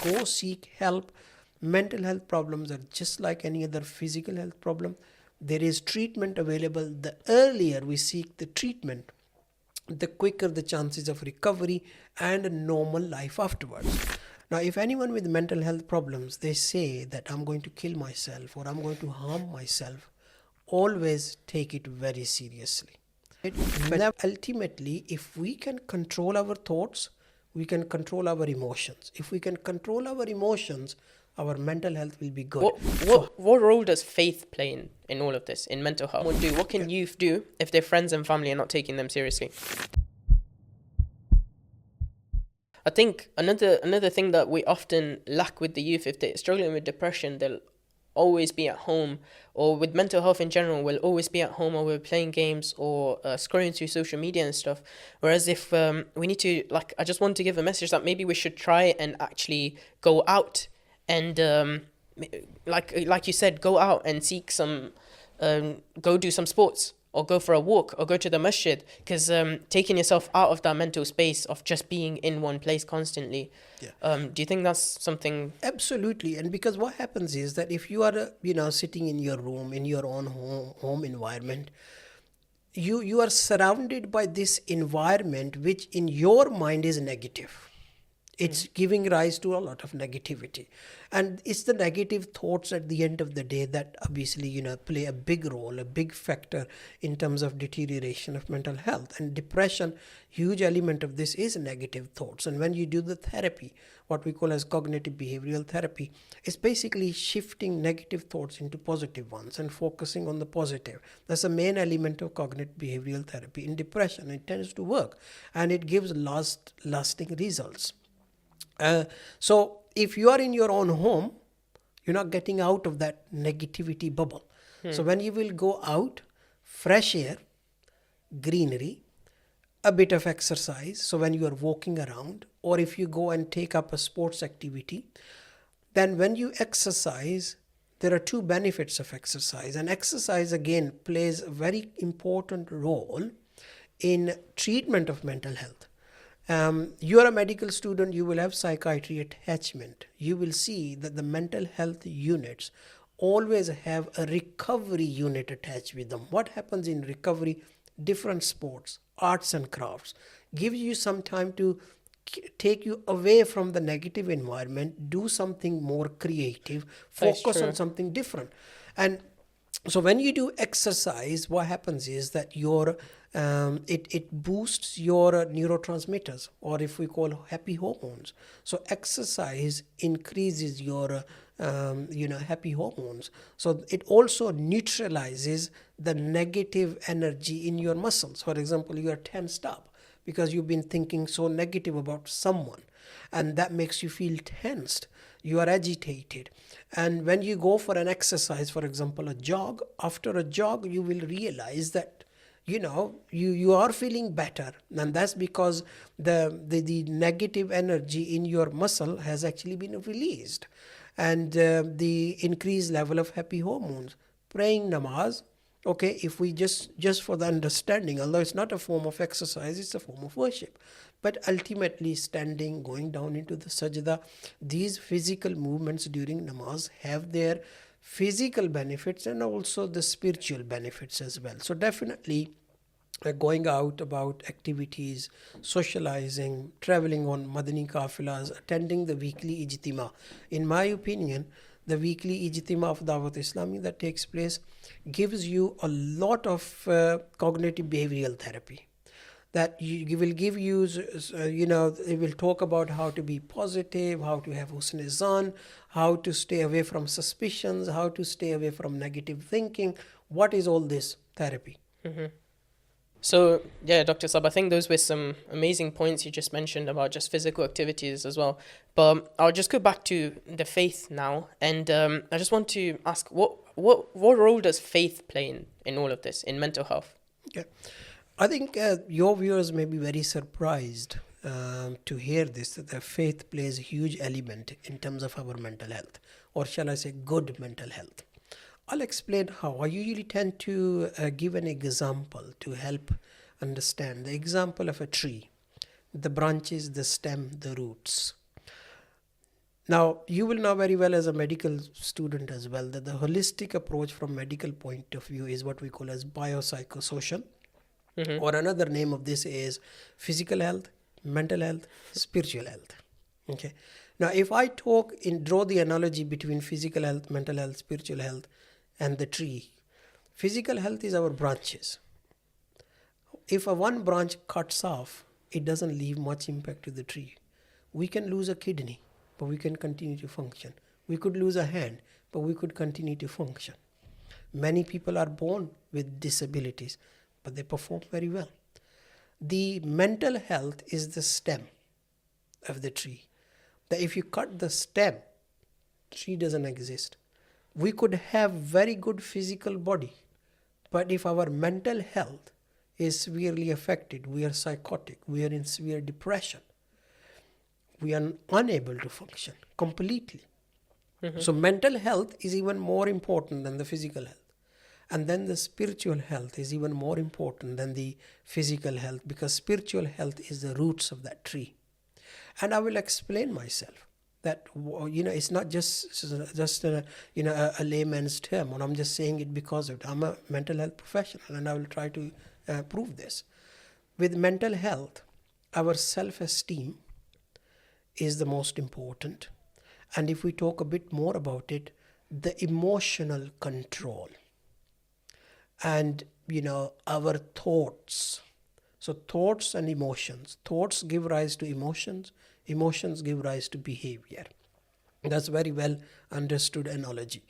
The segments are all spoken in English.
go seek help. Mental health problems are just like any other physical health problem. There is treatment available. The earlier we seek the treatment, the quicker the chances of recovery and a normal life afterwards. Now, if anyone with mental health problems, they say that I'm going to kill myself or I'm going to harm myself, always take it very seriously. But ultimately, if we can control our thoughts, we can control our emotions. If we can control our emotions, our mental health will be good. What role does faith play in all of this, in mental health? What can youth do if their friends and family are not taking them seriously? I think another thing that we often lack with the youth, if they're struggling with depression, they'll always be at home, or with mental health in general, we'll always be at home, or we're playing games, or scrolling through social media and stuff. Whereas if we need to, like, I just want to give a message that maybe we should try and actually go out and, like you said, go out and seek some, go do some sports, or go for a walk, or go to the masjid, because taking yourself out of that mental space of just being in one place constantly, do you think that's something? Absolutely. And because what happens is that if you are, sitting in your room, in your own home environment, you are surrounded by this environment which in your mind is negative. It's giving rise to a lot of negativity, and it's the negative thoughts at the end of the day that obviously play a big role, a big factor in terms of deterioration of mental health. And depression, huge element of this is negative thoughts. And when you do the therapy, what we call as cognitive behavioral therapy, is basically shifting negative thoughts into positive ones and focusing on the positive. That's the main element of cognitive behavioral therapy. In depression, it tends to work, and it gives lasting results. So if you are in your own home, you're not getting out of that negativity bubble. So when you will go out, fresh air, greenery, a bit of exercise. So when you are walking around, or if you go and take up a sports activity, then when you exercise, there are two benefits of exercise. And exercise again plays a very important role in treatment of mental health. You are a medical student, you will have psychiatry attachment. You will see that the mental health units always have a recovery unit attached with them. What happens in recovery? Different sports, arts and crafts gives you some time to take you away from the negative environment, do something more creative, focus on something different. And so when you do exercise, what happens is that your it boosts your neurotransmitters, or if we call happy hormones. So exercise increases your happy hormones. So it also neutralizes the negative energy in your muscles. For example, you are tensed up because you've been thinking so negative about someone, and that makes you feel tensed. You are agitated. And when you go for an exercise, for example a jog, after a jog you will realize that you are feeling better, and that's because the negative energy in your muscle has actually been released, and the increased level of happy hormones. Praying namaz, okay, if we just for the understanding, although it's not a form of exercise, it's a form of worship, but ultimately standing, going down into the sajda, these physical movements during namaz have their physical benefits and also the spiritual benefits as well. So definitely going out about activities, socializing, traveling on Madani kafilas, attending the weekly ijtima. In my opinion, the weekly ijtima of Dawat Islami that takes place gives you a lot of cognitive behavioral therapy. That you will give you, it will talk about how to be positive, how to have husn zan, how to stay away from suspicions, how to stay away from negative thinking. What is all this therapy? So, yeah, Dr. Sab, I think those were some amazing points you just mentioned about just physical activities as well. But I'll just go back to the faith now. And I just want to ask, what role does faith play in all of this, in mental health? Okay. I think your viewers may be very surprised to hear this, that the faith plays a huge element in terms of our mental health, or shall I say good mental health. I'll explain how. I usually tend to give an example to help understand. The example of a tree, the branches, the stem, the roots. Now, you will know very well as a medical student as well that the holistic approach from medical point of view is what we call as biopsychosocial, Mm-hmm. or another name of this is physical health, mental health, spiritual health. Okay. Now, if I draw the analogy between physical health, mental health, spiritual health, and the tree, physical health is our branches. If a one branch cuts off, it doesn't leave much impact to the tree. We can lose a kidney, but we can continue to function. We could lose a hand, but we could continue to function. Many people are born with disabilities, but they perform very well. The mental health is the stem of the tree. That if you cut the stem, tree doesn't exist. We could have very good physical body, but if our mental health is severely affected, we are psychotic, we are in severe depression, we are unable to function completely. Mm-hmm. So mental health is even more important than the physical health. And then the spiritual health is even more important than the physical health, because spiritual health is the roots of that tree. And I will explain myself that it's not just a layman's term, or I'm just saying it because of it. I'm a mental health professional, and I will try to prove this. With mental health, our self-esteem is the most important. And if we talk a bit more about it, the emotional control and our thoughts. So thoughts and emotions. Thoughts give rise to emotions. Emotions give rise to behavior. That's very well understood analogy.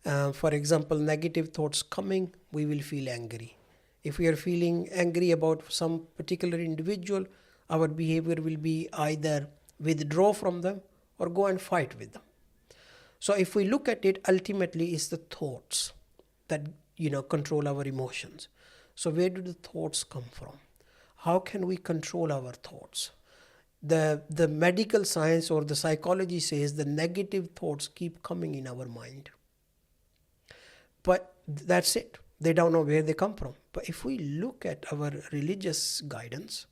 For example, negative thoughts coming, we will feel angry. If we are feeling angry about some particular individual, our behavior will be either withdraw from them or go and fight with them. So if we look at it, ultimately it's the thoughts that control our emotions. So where do the thoughts come from? How can we control our thoughts? The medical science or the psychology says the negative thoughts keep coming in our mind. But that's it. They don't know where they come from. But if we look at our religious guidance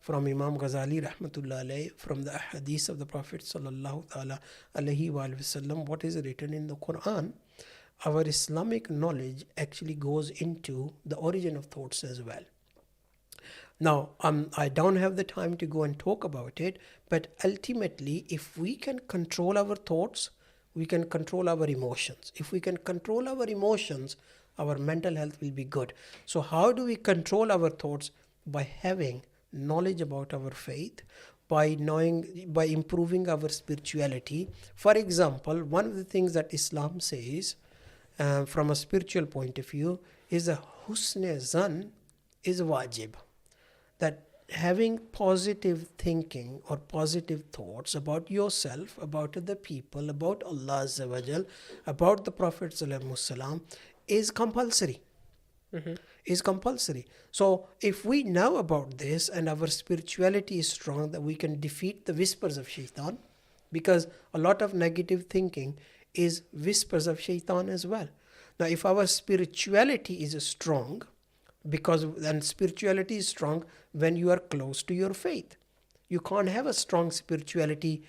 from Imam Ghazali rahmatullah alayhi, from the hadith of the Prophet sallallahu ta'ala alayhi wa sallam, what is written in the Quran, our Islamic knowledge actually goes into the origin of thoughts as well. Now, I don't have the time to go and talk about it, but ultimately, if we can control our thoughts, we can control our emotions. If we can control our emotions, our mental health will be good. So how do we control our thoughts? By having knowledge about our faith, by improving our spirituality. For example, one of the things that Islam says from a spiritual point of view is a husn zan is wajib. That having positive thinking or positive thoughts about yourself, about other people, about Allah Azza wa Jal, about the Prophet ﷺ is compulsory. Mm-hmm. Is compulsory. So if we know about this and our spirituality is strong, that we can defeat the whispers of shaitan, because a lot of negative thinking is whispers of shaitan as well. Now if our spirituality is strong, and spirituality is strong when you are close to your faith. You can't have a strong spirituality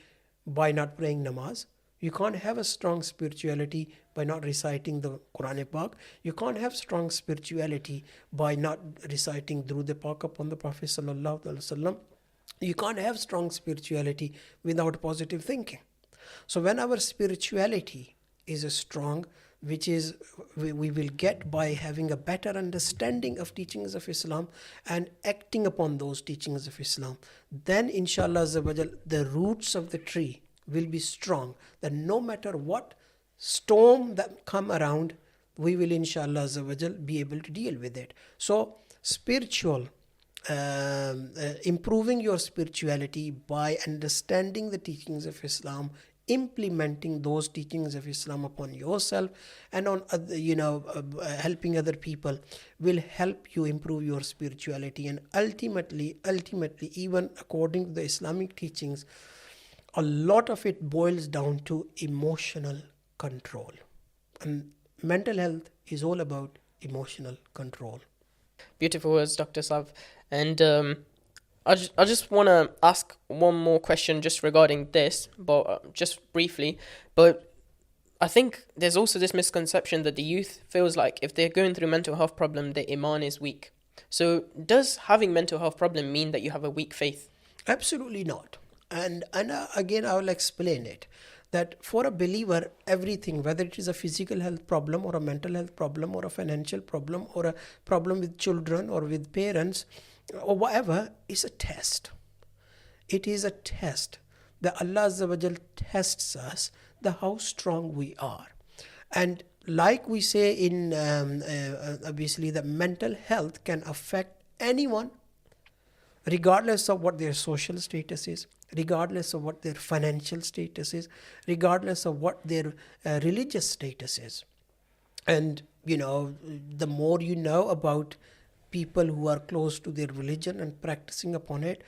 by not praying namaz. You can't have a strong spirituality by not reciting the Quran Pak. You can't have strong spirituality by not reciting Durud Pak upon the Prophet sallallahu alaihi wasallam. You can't have strong spirituality without positive thinking. So when our spirituality is strong, which is we will get by having a better understanding of teachings of Islam and acting upon those teachings of Islam, then inshallah the roots of the tree will be strong, that no matter what storm that come around, we will inshallah be able to deal with it. So spiritual improving your spirituality by understanding the teachings of Islam, implementing those teachings of Islam upon yourself and on helping other people will help you improve your spirituality. And ultimately even according to the Islamic teachings, a lot of it boils down to emotional control, and mental health is all about emotional control. Beautiful words, Dr. Sav. And I just want to ask one more question just regarding this, but just briefly. But I think there's also this misconception that the youth feels like if they're going through mental health problem, their iman is weak. So does having mental health problem mean that you have a weak faith? Absolutely not. And again, I will explain it. That for a believer, everything, whether it is a physical health problem or a mental health problem or a financial problem or a problem with children or with parents or whatever, is a test. It is a test. The Allah Azza wa Jal tests us the how strong we are. And like we say in obviously the mental health can affect anyone regardless of what their social status is, regardless of what their financial status is, regardless of what their religious status is. And the more you know about people who are close to their religion and practicing upon it,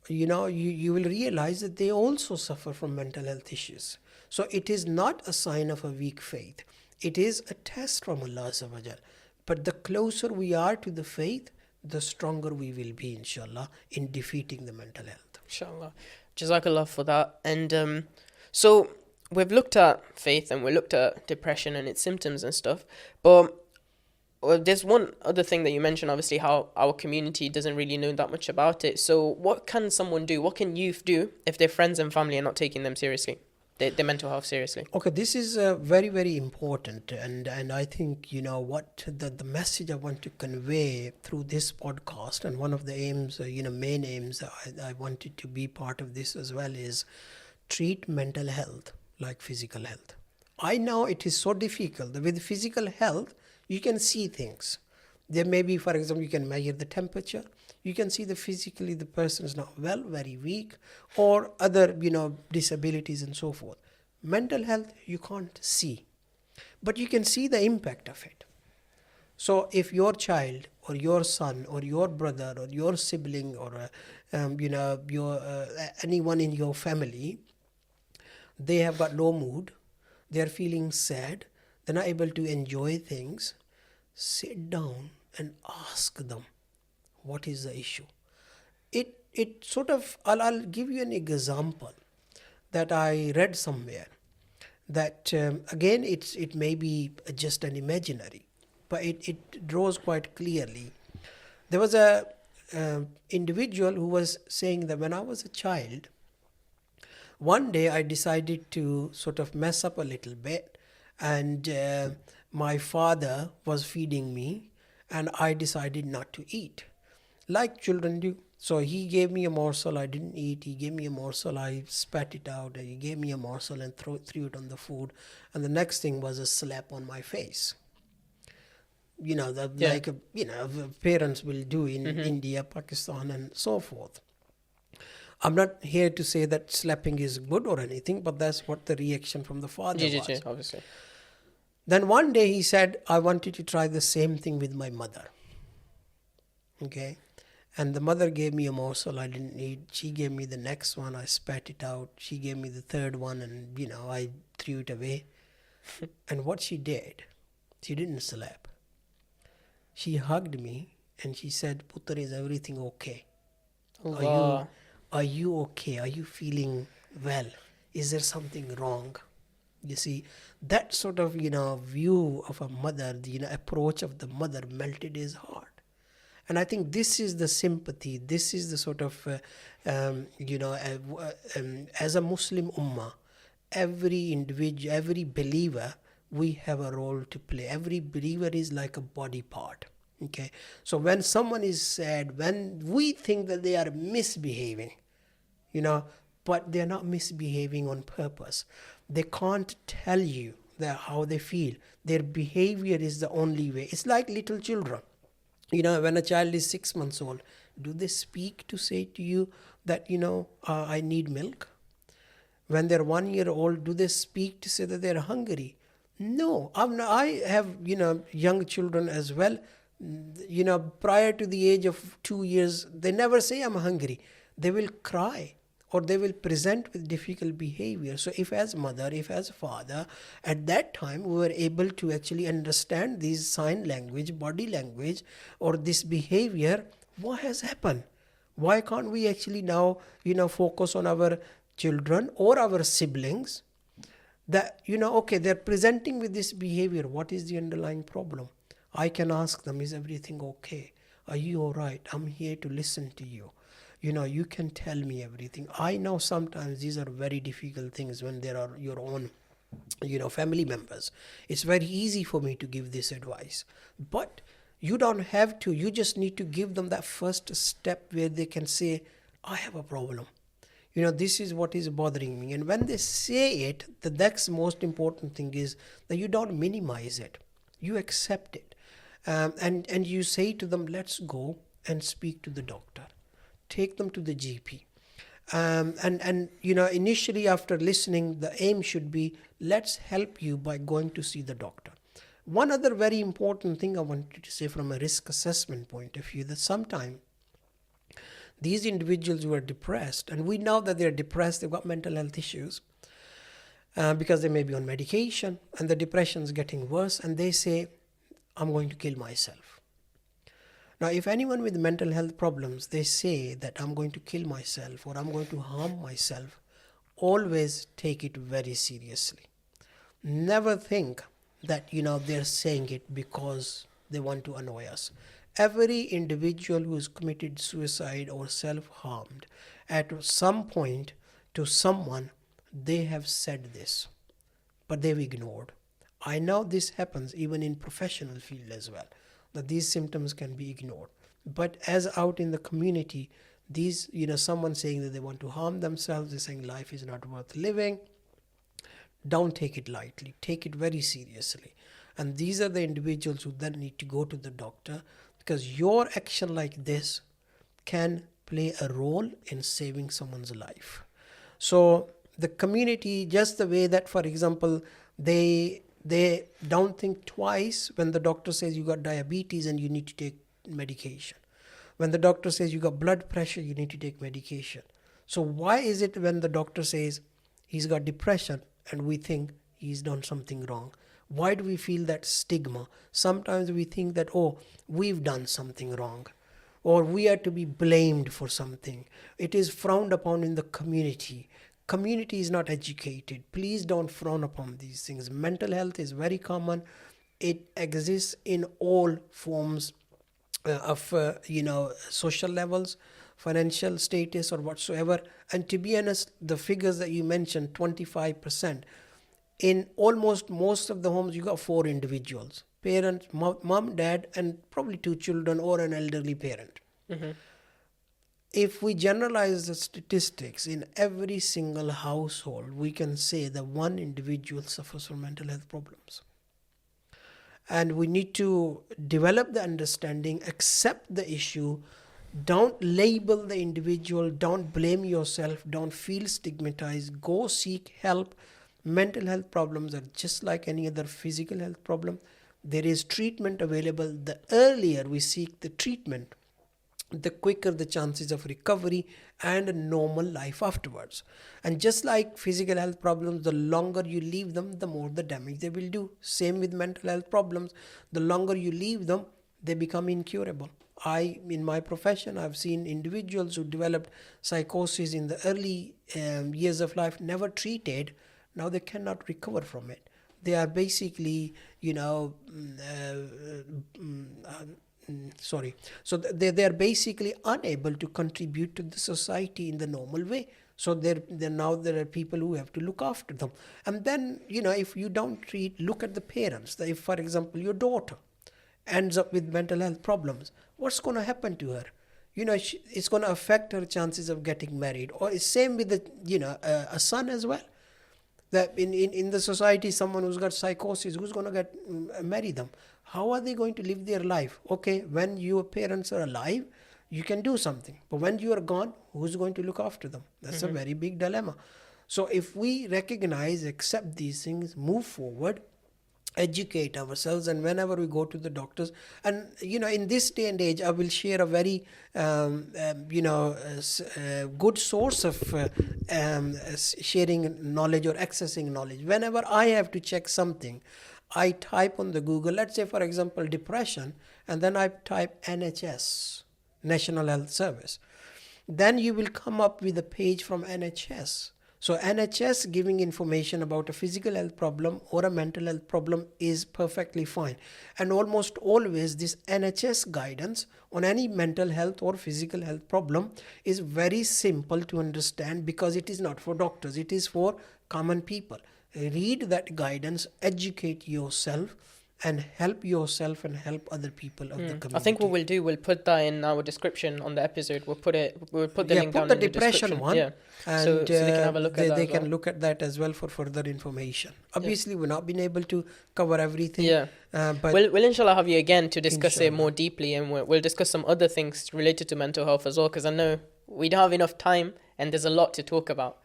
you will realize that they also suffer from mental health issues. So it is not a sign of a weak faith. It is a test from Allah Azza wa Jal. But the closer we are to the faith, the stronger we will be, inshallah, in defeating the mental health. Inshallah. Jazakallah for that. And so we've looked at faith and we looked at depression and its symptoms and stuff. But there's one other thing that you mentioned, obviously, how our community doesn't really know that much about it. So what can someone do? What can youth do if their friends and family are not taking them seriously, their mental health seriously? Okay, this is very, very important. And I think, what the message I want to convey through this podcast, and one of the aims, main aims I wanted to be part of this as well, is treat mental health like physical health. I know it is so difficult. With physical health, you can see things. There may be, for example, you can measure the temperature. You can see that physically the person is not well, very weak, or other, disabilities and so forth. Mental health, you can't see, but you can see the impact of it. So if your child or your son or your brother or your sibling or, anyone in your family, they have got low mood, they are feeling sad, they're not able to enjoy things, sit down and ask them, what is the issue? It sort of, I'll give you an example that I read somewhere. That again, it may be just an imaginary, but it draws quite clearly. There was a individual who was saying that when I was a child, one day I decided to sort of mess up a little bit, and my father was feeding me, and I decided not to eat, like children do. So he gave me a morsel, I didn't eat. He gave me a morsel, I spat it out. He gave me a morsel and threw it on the food. And the next thing was a slap on my face. Like parents will do in India, Pakistan, and so forth. I'm not here to say that slapping is good or anything, but that's what the reaction from the father was. Obviously. Then one day he said, I wanted to try the same thing with my mother. Okay. And the mother gave me a morsel, I didn't eat. She gave me the next one, I spat it out. She gave me the third one, and I threw it away. And what she did, she didn't slap. She hugged me and she said, Putter, is everything okay? Are you okay? Are you feeling well? Is there something wrong? You see, that sort of view of a mother, the approach of the mother melted his heart. And I think this is the sympathy, this is the sort of, as a Muslim ummah, every individual, every believer, we have a role to play. Every believer is like a body part. Okay. So when someone is sad, when we think that they are misbehaving, but they're not misbehaving on purpose. They can't tell you how they feel. Their behavior is the only way. It's like little children. When a child is 6 months old, do they speak to say to you that, I need milk? When they're 1 year old, do they speak to say that they're hungry? No. I have, young children as well. Prior to the age of 2 years, they never say I'm hungry. They will cry or they will present with difficult behavior. So if as mother, if as father, at that time we were able to actually understand these sign language, body language, or this behavior, what has happened? Why can't we actually now, focus on our children or our siblings, that, okay, they're presenting with this behavior. What is the underlying problem? I can ask them, is everything okay? Are you all right? I'm here to listen to you. You can tell me everything. I know sometimes these are very difficult things when there are your own, family members. It's very easy for me to give this advice, but you don't have to. You just need to give them that first step where they can say, I have a problem. This is what is bothering me. And when they say it, the next most important thing is that you don't minimize it. You accept it. And you say to them, let's go and speak to the doctor. Take them to the GP. And initially after listening, the aim should be, let's help you by going to see the doctor. One other very important thing I wanted to say from a risk assessment point of view, that sometimes these individuals who are depressed, and we know that they're depressed, they've got mental health issues, because they may be on medication and the depression is getting worse, and they say, I'm going to kill myself. Now, if anyone with mental health problems, they say that I'm going to kill myself or I'm going to harm myself, always take it very seriously. Never think that, they're saying it because they want to annoy us. Every individual who's committed suicide or self-harmed, at some point to someone, they have said this, but they've ignored. I know this happens even in professional field as well, that these symptoms can be ignored. But as out in the community, these, someone saying that they want to harm themselves, they're saying life is not worth living, don't take it lightly, take it very seriously. And these are the individuals who then need to go to the doctor, because your action like this can play a role in saving someone's life. So the community, just the way that, for example, they don't think twice when the doctor says you got diabetes and you need to take medication. When the doctor says you got blood pressure, you need to take medication. So why is it when the doctor says he's got depression and we think he's done something wrong? Why do we feel that stigma? Sometimes we think that, oh, we've done something wrong, or we are to be blamed for something. It is frowned upon in the community. Community is not educated. Please don't frown upon these things. Mental health is very common. It exists in all forms of social levels, financial status or whatsoever. And to be honest, the figures that you mentioned, 25%, in almost most of the homes you got 4 individuals, parents, mom, dad, and probably 2 children or an elderly parent. If we generalize the statistics, in every single household, we can say that one individual suffers from mental health problems. And we need to develop the understanding, accept the issue, don't label the individual, don't blame yourself, don't feel stigmatized, go seek help. Mental health problems are just like any other physical health problem. There is treatment available. The earlier we seek the treatment, the quicker the chances of recovery and a normal life afterwards. And just like physical health problems, the longer you leave them, the more the damage they will do. Same with mental health problems. The longer you leave them, they become incurable. In my profession, I've seen individuals who developed psychosis in the early years of life, never treated. Now they cannot recover from it. They are basically, So they are basically unable to contribute to the society in the normal way. So now there are people who have to look after them. And then, if you don't treat, look at the parents. If, for example, your daughter ends up with mental health problems, what's going to happen to her? It's going to affect her chances of getting married. Or it's same with a son as well. That in the society, someone who's got psychosis, who's going to marry them? How are they going to live their life? Okay, when your parents are alive, you can do something. But when you are gone, who's going to look after them? That's a very big dilemma. So if we recognize, accept these things, move forward, educate ourselves, and whenever we go to the doctors, and in this day and age, I will share a very good source of sharing knowledge or accessing knowledge. Whenever I have to check something, I type on the Google, let's say for example depression, and then I type NHS, National Health Service. Then you will come up with a page from NHS. So NHS giving information about a physical health problem or a mental health problem is perfectly fine. And almost always this NHS guidance on any mental health or physical health problem is very simple to understand, because it is not for doctors, it is for common people. Read that guidance, educate yourself, and help other people of the I think what community. we'll do, we'll put that in our description on the episode. We'll put the Yeah, link put down the in the depression description. one, Yeah. and So they can have a look at that they as well. can look at that as well for further information. Obviously, we're not been able to cover everything. Yeah. But We'll inshallah have you again to discuss it Inshallah. more deeply, and we'll discuss some other things related to mental health as well, because I know we don't have enough time and there's a lot to talk about.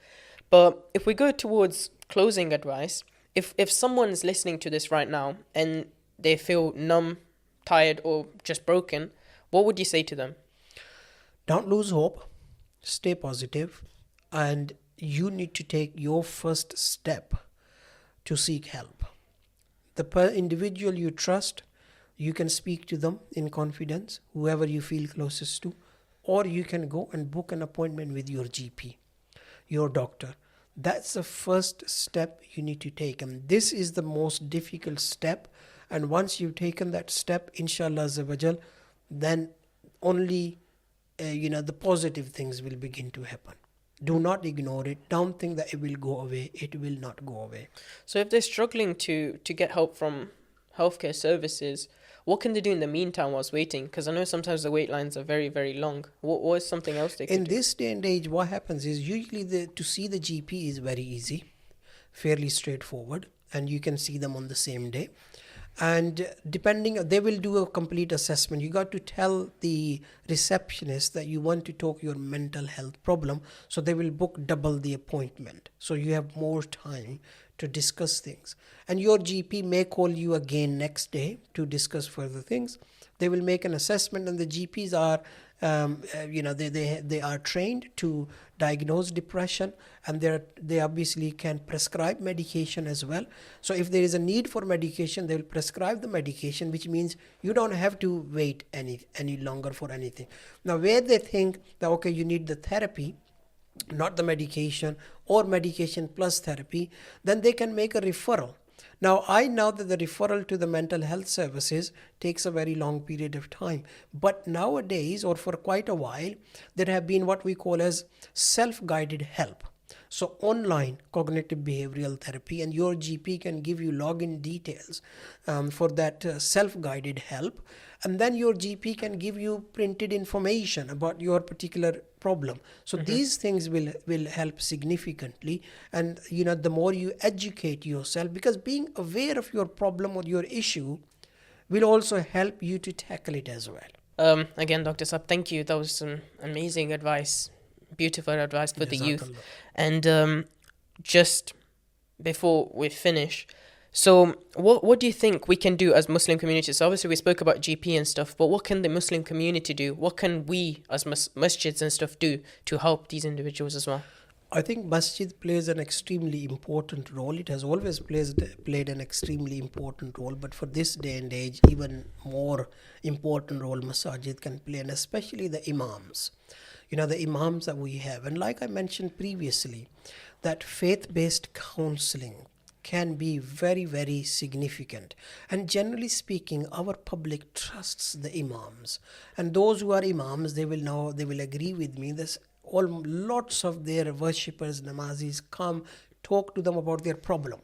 But if we go towards closing advice, if someone's listening to this right now and they feel numb, tired, or just broken, what would you say to them? don't lose hope, stay positive, and you need to take your first step to seek help. The individual you trust, you can speak to them in confidence, whoever you feel closest to, or you can go and book an appointment with your GP, your doctor. That's the first step you need to take, and this is the most difficult step. And once you've taken that step, inshallah azawajal, then only the positive things will begin to happen. Do not ignore it. Don't think that it will go away. It will not go away. So if they're struggling to get help from healthcare services, what can they do in the meantime whilst waiting? Because I know sometimes the wait lines are very, very long. What is something else they In could do? this day and age, what happens is usually to see the GP is very easy, fairly straightforward, and you can see them on the same day. And they will do a complete assessment. You got to tell the receptionist that you want to talk your mental health problem, so they will book double the appointment, so you have more time to discuss things. And your GP may call you again next day to discuss further things. They will make an assessment, and the GPs are they are trained to diagnose depression, and they obviously can prescribe medication as well. So if there is a need for medication, they will prescribe the medication, which means you don't have to wait any longer for anything. Now, where they think that okay, you need the therapy, not the medication, or medication plus therapy, then they can make a referral. Now, I know that the referral to the mental health services takes a very long period of time. But nowadays, or for quite a while, there have been what we call as self-guided help. So online cognitive behavioral therapy, and your GP can give you login details for that self-guided help. And then your GP can give you printed information about your particular problem. So these things will help significantly. And the more you educate yourself, because being aware of your problem or your issue will also help you to tackle it as well. Again, Dr. Saab, thank you. That was some amazing advice, beautiful advice for the youth. Jazakallah. And just before we finish, so what do you think we can do as Muslim communities? So obviously we spoke about GP and stuff, but what can the Muslim community do? What can we as masjids and stuff do to help these individuals as well? I think masjid plays an extremely important role. It has always played an extremely important role, but for this day and age, even more important role masajid can play, and especially the imams. The imams that we have. And like I mentioned previously, that faith-based counselling can be very, very significant. And generally speaking, our public trusts the imams. And those who are imams, they will agree with me. Lots of their worshippers, namazis, come talk to them about their problem.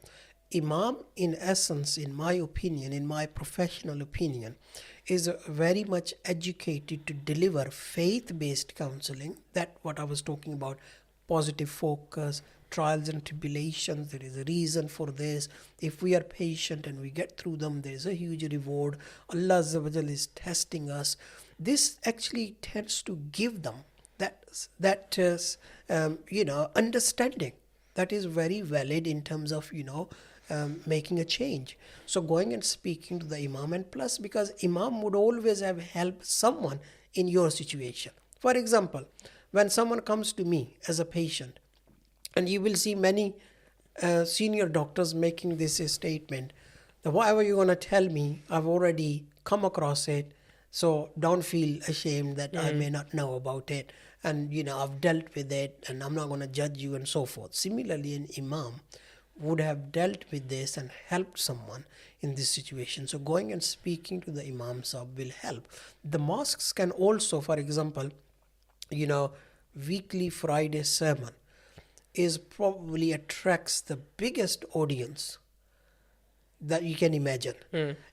Imam, in essence, in my opinion, in my professional opinion, is very much educated to deliver faith-based counseling. That what I was talking about, positive focus, trials and tribulations, there is a reason for this. If we are patient and we get through them, there is a huge reward. Allah Azza wa Jal is testing us. This actually tends to give them that understanding that is very valid in terms of making a change. So going and speaking to the imam, and plus because imam would always have helped someone in your situation. For example, when someone comes to me as a patient, and you will see many senior doctors making this statement, that whatever you're going to tell me, I've already come across it, So don't feel ashamed that I may not know about it, and I've dealt with it and I'm not going to judge you and so forth. Similarly, an imam would have dealt with this and helped someone in this situation. So going and speaking to the imam sahib will help. The mosques can also, for example, you know, weekly Friday sermon is probably attracts the biggest audience that you can imagine.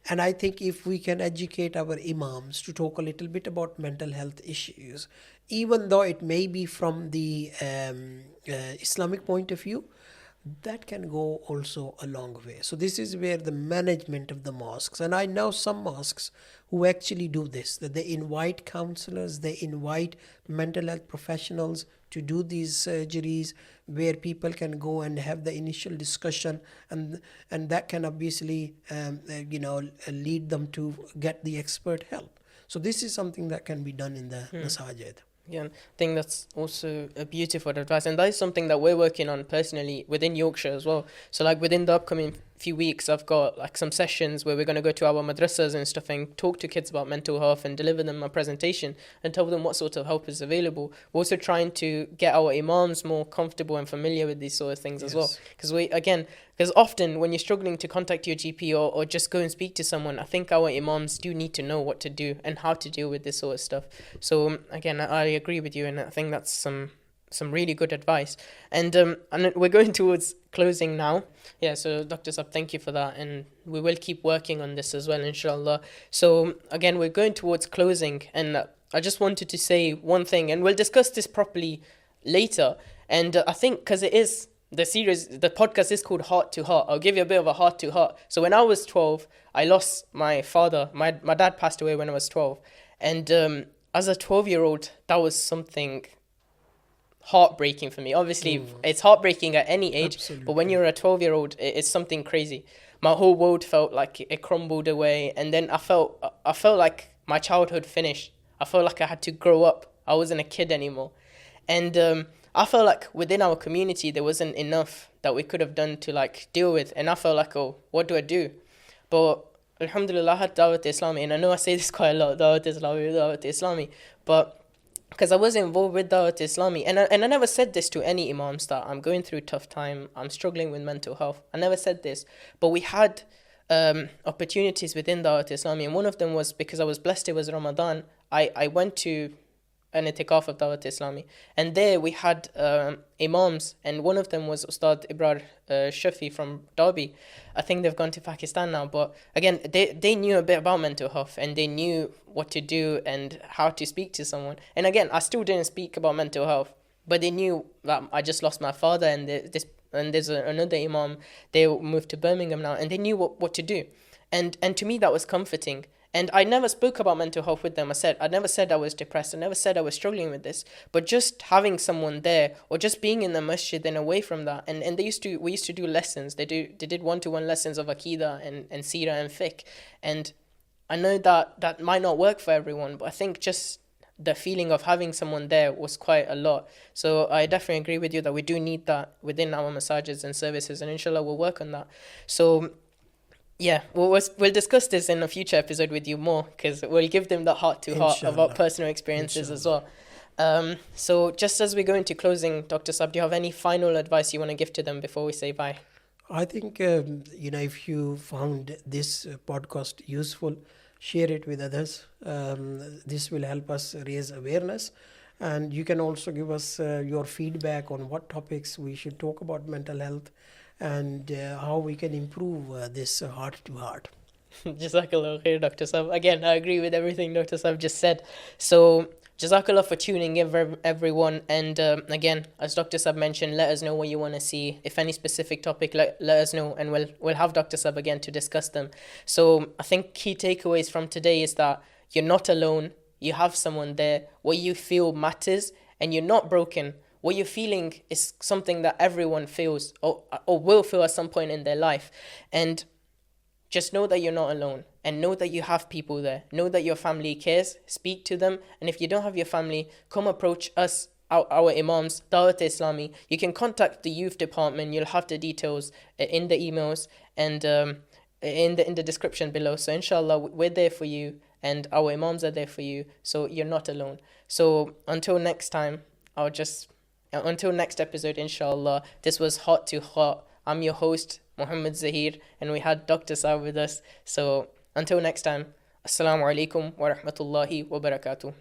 And I think if we can educate our imams to talk a little bit about mental health issues, even though it may be from the Islamic point of view, that can go also a long way. So this is where the management of the mosques, and I know some mosques who actually do this, that they invite counselors, they invite mental health professionals to do these surgeries, where people can go and have the initial discussion, and that can obviously lead them to get the expert help. So this is something that can be done in the masajid. Yeah, I think that's also a beautiful advice, and that is something that we're working on personally within Yorkshire as well. So like within the upcoming few weeks, I've got like some sessions where we're going to go to our madrasas and stuff and talk to kids about mental health and deliver them a presentation and tell them what sort of help is available. We're also trying to get our imams more comfortable and familiar with these sort of things as well. Because often when you're struggling to contact your GP or just go and speak to someone, I think our imams do need to know what to do and how to deal with this sort of stuff. So again, I agree with you, and I think that's some really good advice. And we're going towards closing now. Yeah, so Dr. Sab, thank you for that, and we will keep working on this as well, inshallah. So again, we're going towards closing, and I just wanted to say one thing, and we'll discuss this properly later. And I think because it is the podcast is called Heart to Heart. I'll give you a bit of a heart to heart. So when I was 12, I lost my father. My dad passed away when I was 12. And as a 12-year-old, that was something heartbreaking for me. Obviously, it's heartbreaking at any age. Absolutely. But when you're a 12-year-old, it's something crazy. My whole world felt like it crumbled away. And then I felt like my childhood finished. I felt like I had to grow up. I wasn't a kid anymore. And I felt like within our community, there wasn't enough that we could have done to like deal with. And I felt like, oh, what do I do? But alhamdulillah, I had Dawat Islami. And I know I say this quite a lot, Dawat Islami. But because I was involved with Dawat Islami. And I never said this to any imams that I'm going through a tough time, I'm struggling with mental health. I never said this. But we had opportunities within Dawat Islami. And one of them was because I was blessed, it was Ramadan. I went to an itikaf of Dawat Islami, and there we had imams, and one of them was Ustad Ibrar Shafi from Derby. I think they've gone to Pakistan now, but again, they knew a bit about mental health, and they knew what to do and how to speak to someone. And again, I still didn't speak about mental health, but they knew that I just lost my father, and there's another imam. They moved to Birmingham now, and they knew what to do, and to me that was comforting. And I never spoke about mental health with them. I never said I was depressed. I never said I was struggling with this. But just having someone there, or just being in the masjid and away from that, and we used to do lessons. They did 1-to-1 lessons of Aqidah and Seerah and Fiqh. And I know that might not work for everyone, but I think just the feeling of having someone there was quite a lot. So I definitely agree with you that we do need that within our masajids and services, and inshallah we'll work on that. So yeah, we'll discuss this in a future episode with you more, because we'll give them the heart to heart about personal experiences as well. So just as we go into closing, Dr. Sab, do you have any final advice you want to give to them before we say bye? I think, if you found this podcast useful, share it with others. This will help us raise awareness. And you can also give us your feedback on what topics we should talk about mental health, and how we can improve this heart to heart. Jazakallah khair, Dr. Sab. Again, I agree with everything Dr. Sab just said. So Jazakallah for tuning in, everyone. And again, as Dr. Sab mentioned, let us know what you want to see. If any specific topic, let us know, and we'll have Dr. Sab again to discuss them. So I think key takeaways from today is that you're not alone. You have someone there. What you feel matters, and you're not broken. What you're feeling is something that everyone feels or will feel at some point in their life. And just know that you're not alone, and know that you have people there. Know that your family cares. Speak to them. And if you don't have your family, come approach us, our imams, Dawat Islami. You can contact the youth department. You'll have the details in the emails and in the description below. So inshallah, we're there for you. and our Imams are there for you, so you're not alone. So until next time, until next episode, inshallah. This was Hot to Hot. I'm your host, Muhammad Zahir, and we had Dr. Sa with us. So until next time, Assalamu alaikum wa rahmatullahi wa barakatuh.